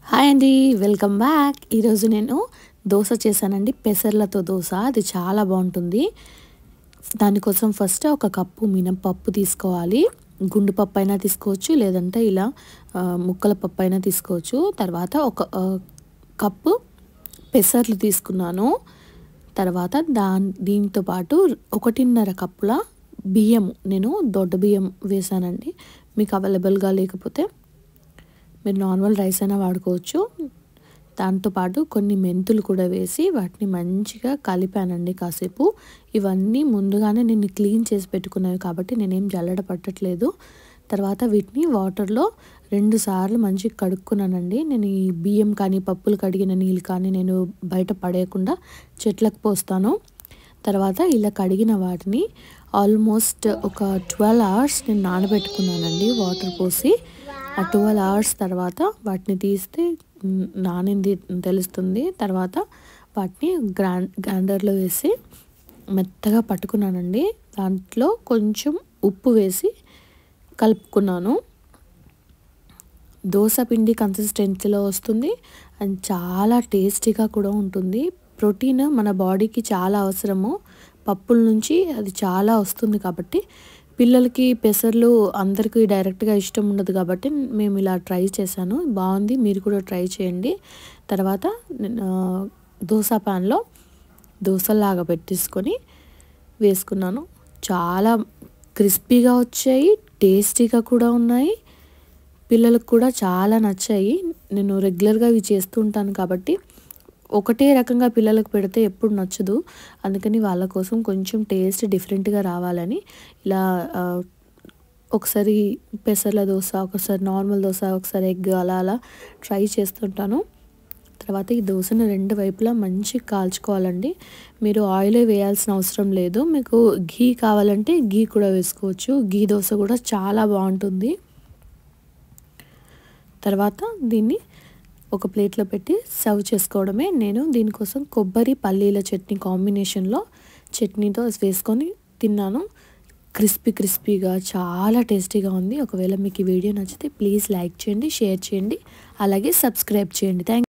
Hi అండి, welcome back. ఈరోజు నేను దోశ చేశానండి, పెసర్లతో దోశ. అది చాలా బాగుంటుంది. దానికోసం ఫస్ట్ ఒక కప్పు మినపప్పు తీసుకోవాలి. గుండు పప్పు అయినా తీసుకోవచ్చు, లేదంటే ఇలా ముక్కల పప్పు అయినా తీసుకోవచ్చు. తర్వాత ఒక కప్పు పెసర్లు తీసుకున్నాను. తర్వాత దీంతో పాటు 1.5 కప్పుల బియ్యం, నేను దొడ్డ బియ్యం వేసానండి. మీకు అవైలబుల్గా లేకపోతే మీరు నార్మల్ రైస్ అయినా వాడుకోవచ్చు. దాంతోపాటు కొన్ని మెంతులు కూడా వేసి వాటిని మంచిగా కలిపానండి కాసేపు. ఇవన్నీ ముందుగానే నేను క్లీన్ చేసి పెట్టుకున్నవి కాబట్టి నేనేం జల్లడ పట్టట్లేదు. తర్వాత వీటిని వాటర్లో 2 సార్లు మంచిగా కడుక్కున్నానండి. నేను ఈ బియ్యం కానీ పప్పులు కడిగిన నీళ్ళు కానీ నేను బయట పడేయకుండా చెట్లకు పోస్తాను. తర్వాత ఇలా కడిగిన వాటిని ఆల్మోస్ట్ ఒక 12 అవర్స్ నేను నానబెట్టుకున్నానండి వాటర్ పోసి. ఆ 12 అవర్స్ తర్వాత వాటిని తీస్తే నానింది తెలుస్తుంది. తర్వాత వాటిని గ్రైండర్లో వేసి మెత్తగా పట్టుకున్నానండి. దాంట్లో కొంచెం ఉప్పు వేసి కలుపుకున్నాను. దోశ పిండి కన్సిస్టెన్సీలో వస్తుంది అండ్ చాలా టేస్టీగా కూడా ఉంటుంది. ప్రోటీన్ మన బాడీకి చాలా అవసరము. పప్పుల నుంచి అది చాలా వస్తుంది కాబట్టి పిల్లలకి పెసర్లు అందరికీ డైరెక్ట్గా ఇష్టం ఉండదు కాబట్టి మేము ఇలా ట్రై చేశాను. బాగుంది, మీరు కూడా ట్రై చేయండి. తర్వాత దోశ ప్యాన్లో దోశలాగా పెట్టేసుకొని వేసుకున్నాను. చాలా క్రిస్పీగా వచ్చాయి, టేస్టీగా కూడా ఉన్నాయి. పిల్లలకు కూడా చాలా నచ్చాయి. నేను రెగ్యులర్గా ఇవి చేస్తూ ఉంటాను కాబట్టి ఒకటే రకంగా పిల్లలకు పెడితే ఎప్పుడు నచ్చదు. అందుకని వాళ్ళ కోసం కొంచెం టేస్ట్ డిఫరెంట్గా రావాలని ఇలా ఒకసారి పెసర్ల దోశ, ఒకసారి నార్మల్ దోశ, ఒకసారి ఎగ్ అలా ట్రై చేస్తుంటాను. తర్వాత ఈ దోశను 2 వైపులా మంచిగా కాల్చుకోవాలండి. మీరు ఆయిలే వేయాల్సిన అవసరం లేదు. మీకు ఘీ కావాలంటే ఘీ కూడా వేసుకోవచ్చు. ఘీ దోశ కూడా చాలా బాగుంటుంది. తర్వాత దీన్ని ఒక ప్లేట్లో పెట్టి సర్వ్ చేసుకోవడమే. నేను దీనికోసం కొబ్బరి పల్లీల చట్నీ కాంబినేషన్లో చట్నీతో వేసుకొని తిన్నాను. క్రిస్పీగా చాలా టేస్టీగా ఉంది. ఒకవేళ మీకు ఈ వీడియో నచ్చితే ప్లీజ్ లైక్ చేయండి, షేర్ చేయండి, అలాగే సబ్స్క్రైబ్ చేయండి. థ్యాంక్